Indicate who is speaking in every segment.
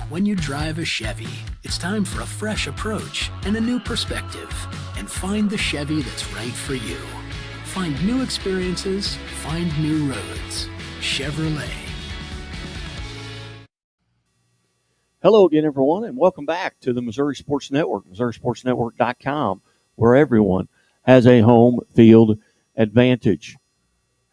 Speaker 1: When you drive a Chevy, it's time for a fresh approach and a new perspective. And find the Chevy that's right for you. Find new experiences, find new roads. Chevrolet.
Speaker 2: Hello again, everyone, and welcome back to the Missouri Sports Network, MissouriSportsNetwork.com, where everyone has a home field advantage.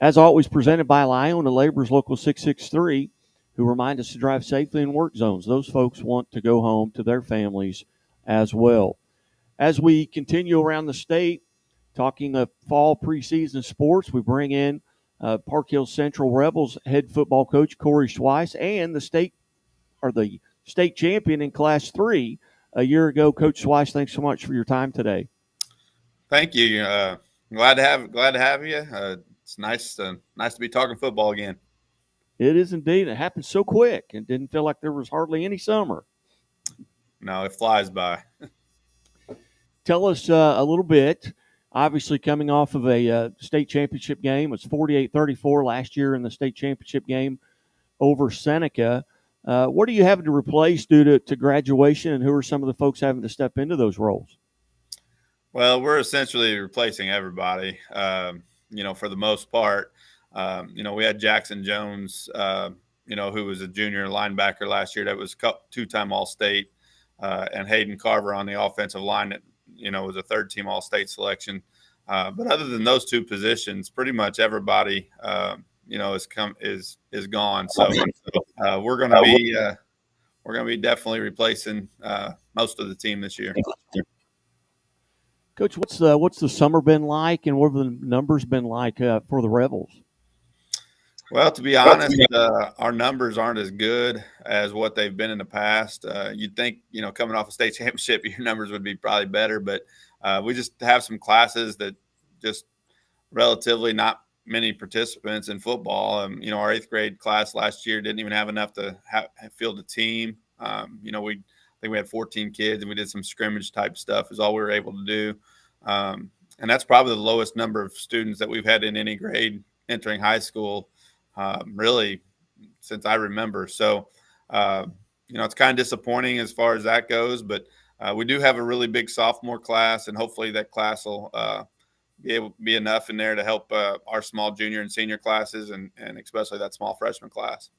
Speaker 2: As always, presented by Lyon and Labor's Local 663, who remind us to drive safely in work zones. Those folks want to go home to their families as well. As we continue around the state, talking of fall preseason sports, we bring in Park Hill Central Rebels head football coach Corey Schweiss and the state champion in Class 3 a year ago. Coach Schweiss, thanks so much for your time today.
Speaker 3: Thank you. Glad to have you. It's nice to be talking football again.
Speaker 2: It is indeed. It happened so quick and didn't feel like there was hardly any summer.
Speaker 3: No, it flies by.
Speaker 2: Tell us a little bit. Obviously, coming off of a state championship game, it was 48-34 last year in the state championship game over Seneca. What are you having to replace due to graduation, and who are some of the folks having to step into those roles?
Speaker 3: Well, we're essentially replacing everybody, for the most part. We had Jackson Jones, who was a junior linebacker last year that was two-time All-State, and Hayden Carver on the offensive line that, was a third-team All-State selection. But other than those two positions, pretty much everybody, is gone. So we're going to be definitely replacing most of the team this year.
Speaker 2: Coach, what's the summer been like, and what have the numbers been like for the Rebels?
Speaker 3: Well, to be honest, our numbers aren't as good as what they've been in the past. You'd think, coming off a state championship, your numbers would be probably better, but we just have some classes that just relatively not many participants in football. Our 8th grade class last year didn't even have enough to field a team. I think we had 14 kids, and we did some scrimmage type stuff is all we were able to do. And that's probably the lowest number of students that we've had in any grade entering high school, really since I remember. So, it's kind of disappointing as far as that goes, but we do have a really big sophomore class, and hopefully that class will be enough in there to help our small junior and senior classes, and especially that small freshman class.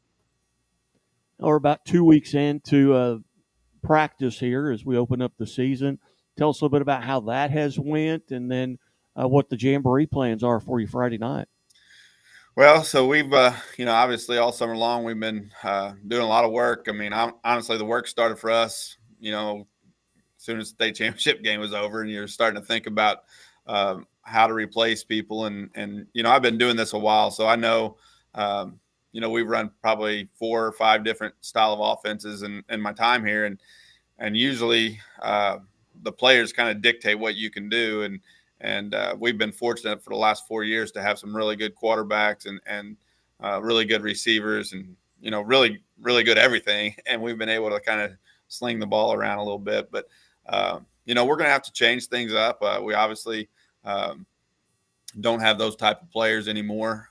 Speaker 2: We're about 2 weeks into practice here as we open up the season. Tell us a little bit about how that has went, and then what the Jamboree plans are for you Friday night.
Speaker 3: Well, so we've, obviously all summer long we've been doing a lot of work. I mean, honestly, the work started for us, as soon as the state championship game was over, and you're starting to think about how to replace people. And I've been doing this a while, so I know, we've run probably 4 or 5 different style of offenses in my time here. And usually the players kind of dictate what you can do. And we've been fortunate for the last 4 years to have some really good quarterbacks and really good receivers and, really, really good everything. And we've been able to kind of sling the ball around a little bit. But, we're going to have to change things up. We obviously don't have those type of players anymore.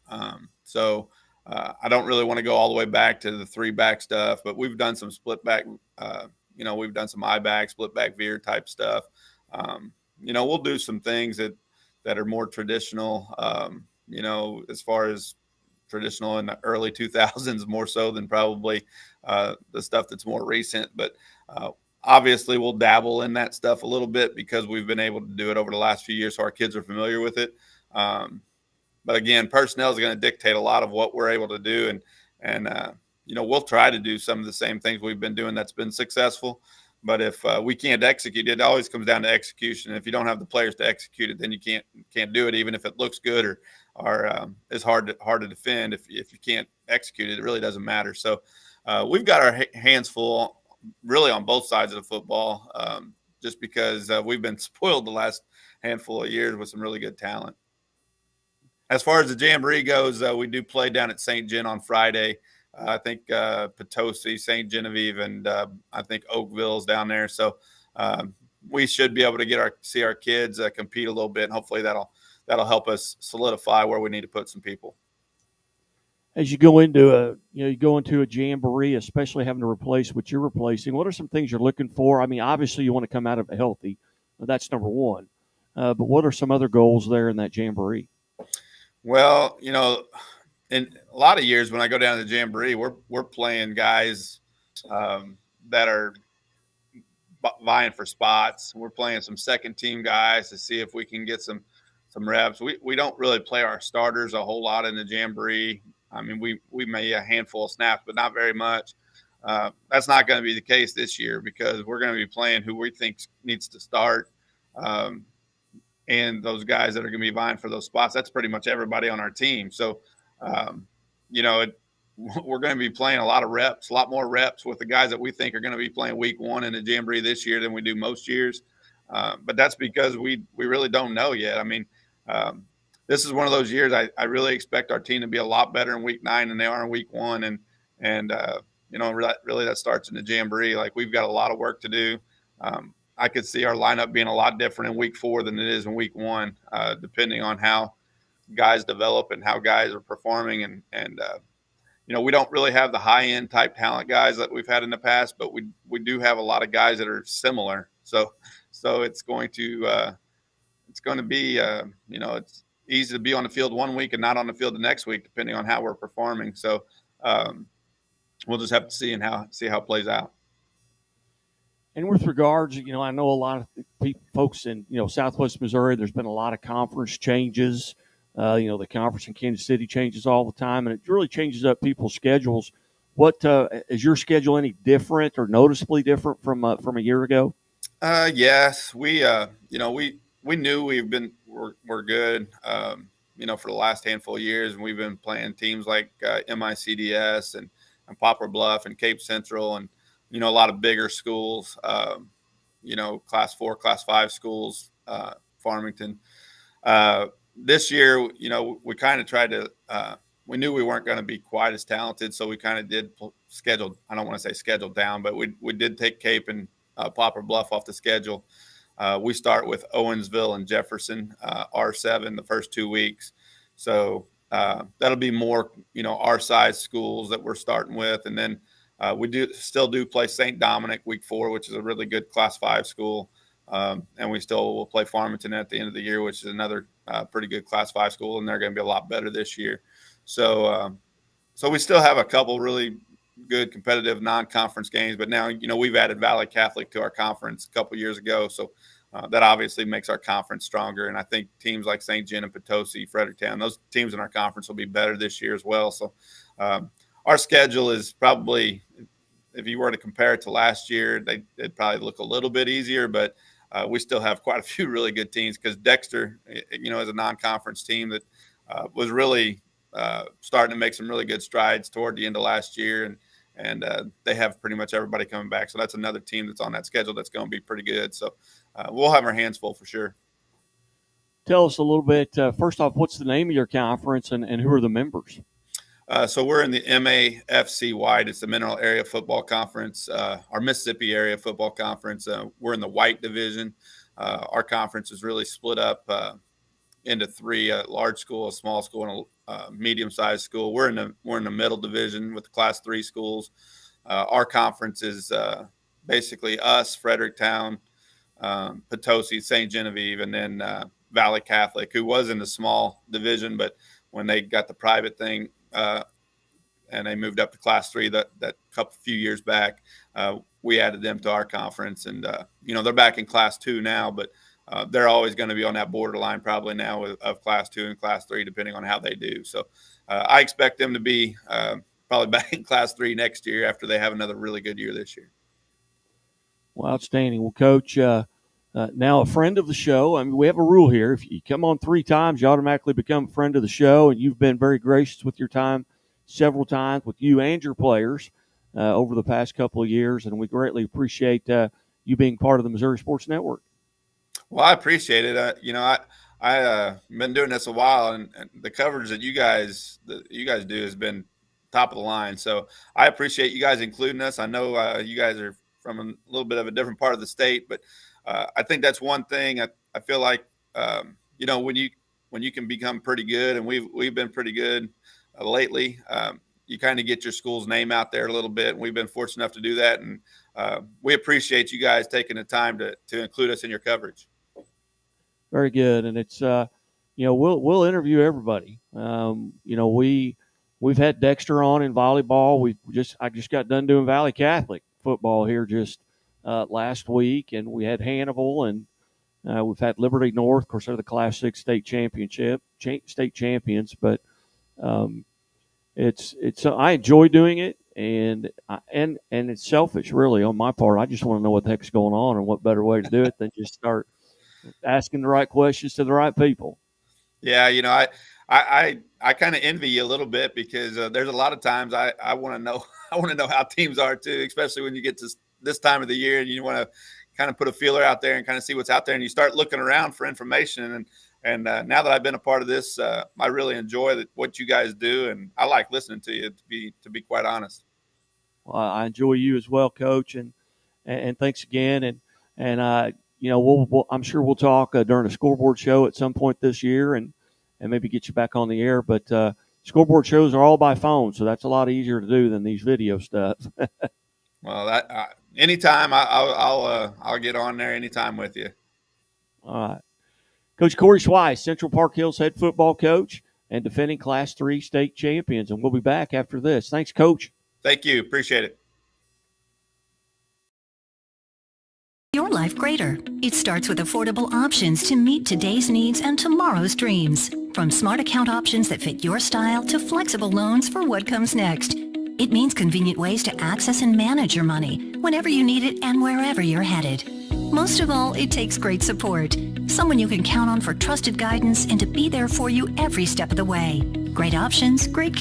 Speaker 3: So I don't really want to go all the way back to the 3-back stuff, but we've done some split back, we've done some I-back, split back veer type stuff. We'll do some things that are more traditional, as far as traditional in the early 2000s, more so than probably the stuff that's more recent. But obviously we'll dabble in that stuff a little bit because we've been able to do it over the last few years, so our kids are familiar with it. But again, personnel is going to dictate a lot of what we're able to do. And we'll try to do some of the same things we've been doing that's been successful. But if we can't execute it, it always comes down to execution. If you don't have the players to execute it, then you can't do it, even if it looks good or is hard to defend. If you can't execute it, it really doesn't matter. So we've got our hands full, really, on both sides of the football, just because we've been spoiled the last handful of years with some really good talent. As far as the Jamboree goes, we do play down at St. Gen on Friday. I think Potosi, St. Genevieve, and I think Oakville's down there. So we should be able to see our kids compete a little bit, and hopefully that'll help us solidify where we need to put some people.
Speaker 2: As you go into a jamboree, especially having to replace what you're replacing, what are some things you're looking for? I mean, obviously you want to come out of it healthy. That's number one. But what are some other goals there in that jamboree?
Speaker 3: Well, in a lot of years when I go down to the jamboree, we're playing guys that are vying for spots. We're playing some second team guys to see if we can get some reps. We don't really play our starters a whole lot in the jamboree. I mean, we may a handful of snaps, but not very much. That's not going to be the case this year because we're going to be playing who we think needs to start. Um, and those guys that are going to be vying for those spots, that's pretty much everybody on our team. So, um, you know, it, we're going to be playing a lot of reps, a lot more reps with the guys that we think are going to be playing week one in the jamboree this year than we do most years. But that's because we really don't know yet. I mean, this is one of those years I really expect our team to be a lot better in week 9 than they are in week 1. And really that starts in the jamboree. Like we've got a lot of work to do. I could see our lineup being a lot different in week 4 than it is in week 1, depending on how guys develop and how guys are performing. And we don't really have the high end type talent guys that we've had in the past, but we do have a lot of guys that are similar. So it's going to be it's easy to be on the field one week and not on the field the next week, depending on how we're performing. So we'll just have to see how it plays out.
Speaker 2: And with regards, I know a lot of folks in, Southwest Missouri, there's been a lot of conference changes. The conference in Kansas City changes all the time, and it really changes up people's schedules. What is your schedule any different or noticeably different from a year ago?
Speaker 3: Yes, we knew we're good, for the last handful of years, and we've been playing teams like MICDS and Poplar Bluff and Cape Central and a lot of bigger schools, class 4, class 5 schools, Farmington. This year, we kind of tried to, we knew we weren't going to be quite as talented. So we kind of did schedule. I don't want to say scheduled down, but we did take Cape and Poplar Bluff off the schedule. We start with Owensville and Jefferson, R7 the first 2 weeks. So that'll be more, our size schools that we're starting with. And then we still do play St. Dominic week 4, which is a really good class 5 school. And we still will play Farmington at the end of the year, which is another pretty good class 5 school. And they're going to be a lot better this year. So we still have a couple really good competitive non-conference games, but now, we've added Valley Catholic to our conference a couple years ago. So that obviously makes our conference stronger. And I think teams like St. John and Potosi, Fredericktown, those teams in our conference will be better this year as well. So our schedule is probably, if you were to compare it to last year, it'd probably look a little bit easier, but we still have quite a few really good teams because Dexter, is a non-conference team that was really starting to make some really good strides toward the end of last year. And they have pretty much everybody coming back. So that's another team that's on that schedule that's going to be pretty good. So we'll have our hands full for sure.
Speaker 2: Tell us a little bit, first off, what's the name of your conference and who are the members?
Speaker 3: So we're in the MAFC-wide. It's the Mineral Area Football Conference, our Mississippi Area Football Conference. We're in the white division. Our conference is really split up into 3: a large school, a small school, and a medium-sized school. We're in the middle division with the class 3 schools. Our conference is basically us, Fredericktown, Potosi, St. Genevieve, and then Valley Catholic, who was in the small division, but when they got the private thing and they moved up to class 3 that few years back, we added them to our conference. And they're back in class 2 now, but they're always going to be on that borderline probably now of class 2 and class 3, depending on how they do. So I expect them to be probably back in class 3 next year after they have another really good year this year.
Speaker 2: Well, outstanding. Well, Coach, now a friend of the show. I mean, we have a rule here. If you come on 3 times, you automatically become a friend of the show, and you've been very gracious with your time several times with you and your players over the past couple of years, and we greatly appreciate you being part of the Missouri Sports Network.
Speaker 3: Well, I appreciate it. I been doing this a while, and the coverage that you guys do has been top of the line. So I appreciate you guys including us. I know you guys are from a little bit of a different part of the state, but I think that's one thing. I feel like when you can become pretty good, and we've been pretty good. lately, you kind of get your school's name out there a little bit. And we've been fortunate enough to do that. And we appreciate you guys taking the time to include us in your coverage.
Speaker 2: Very good. And it's, we'll interview everybody. We've had Dexter on in volleyball. I just got done doing Valley Catholic football here just last week, and we had Hannibal, and we've had Liberty North. Of course, they're the Class 6 state champions. But it's I enjoy doing it, and it's selfish really on my part. I just want to know what the heck's going on, and what better way to do it than just start asking the right questions to the right people.
Speaker 3: Yeah, I kind of envy you a little bit, because there's a lot of times I want to know how teams are too, especially when you get to this time of the year and you want to kind of put a feeler out there and kind of see what's out there, and you start looking around for information. And now that I've been a part of this, I really enjoy what you guys do, and I like listening to you, to be quite honest.
Speaker 2: Well, I enjoy you as well, Coach, and thanks again. And I'm sure we'll talk during a scoreboard show at some point this year, and maybe get you back on the air. But scoreboard shows are all by phone, so that's a lot easier to do than these video stuff.
Speaker 3: Well, that anytime I'll get on there anytime with you.
Speaker 2: All right. Coach Corey Schweiss, Central Park Hills head football coach and defending Class 3 state champions. And we'll be back after this. Thanks, Coach.
Speaker 3: Thank you. Appreciate it.
Speaker 4: Your life greater. It starts with affordable options to meet today's needs and tomorrow's dreams. From smart account options that fit your style to flexible loans for what comes next. It means convenient ways to access and manage your money whenever you need it and wherever you're headed. Most of all, it takes great support. Someone you can count on for trusted guidance and to be there for you every step of the way. Great options, great